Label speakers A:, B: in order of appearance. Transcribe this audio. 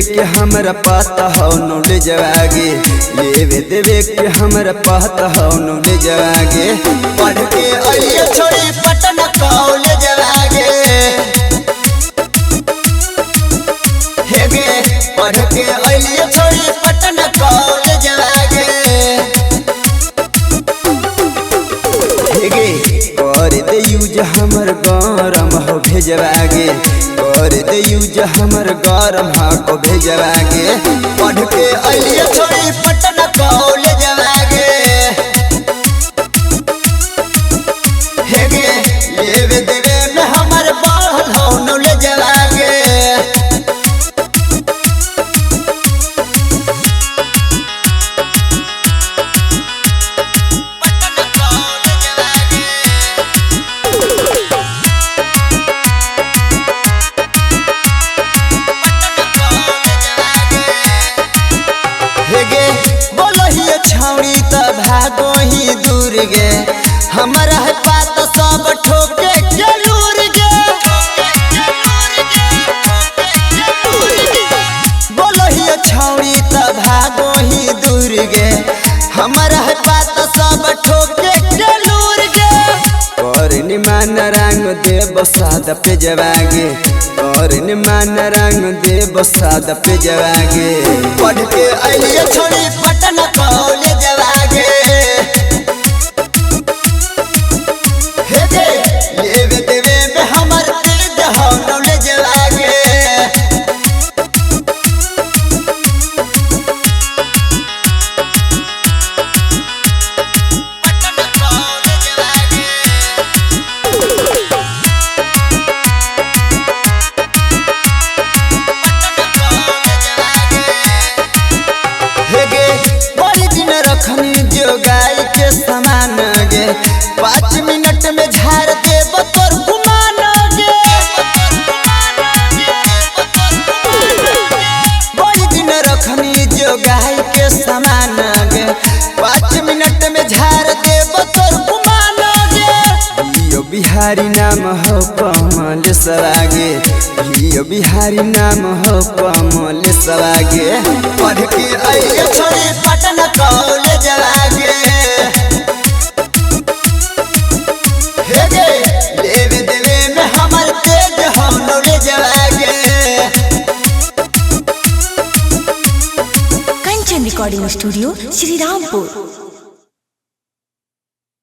A: के हमरा पता हो नॉलेज आगे, लेवे देवे के हमरा पता हो नॉलेज आगे। पढ़ के आइए छोड़ी पटना कॉलेज आगे, हे गे पढ़ के आइए छोड़ी पटना कॉलेज आगे। हे गे कर दे यूज हमर गरम हो भेजवागे, कर दे यूज हमर गरम हो भेजवागे। पढ़ के आइए छोड़ी पटना कॉलेज आगे, हे गे लेवे देवे में हमर बढ़ल हो नॉलेज आगे। छौड़ी त भागो ही दूर गे, हमारा है बात सब ठोके जरूर गे। बोलो ही छौड़ी त भागो ही दूर गे, हमारा है बात सब ठोके जरूर गे। कर निमान रंग दे बसाद पे जवागे, कर निमान रंग दे बसाद पे जवागे। पढ़ के आइए छोड़ी पटना कॉलेज आगे, हे गे लेवे देवे में हमर तेज हो नॉलेज आगे। पटना कॉलेज आगे, हे गे बड़ी दिन रखनी जो गाय के समान गे, 5 मिनट में झाड़ दे बतौर गुमान गे। बड़ी दिन रखनी जो गाय के समान गे, 5 मिनट में झाड़ दे बतौर गुमान गे। यो बिहारी नाम हो कमल सवागे, यो बिहारी नाम हो कमल सवागे। पढ़ के आइए छोड़ी पटना कॉलेज आगे, हे गे लेवे देवे में हमर तेज हो नॉलेज आगे।
B: Kanchan recording studio Shrirampur.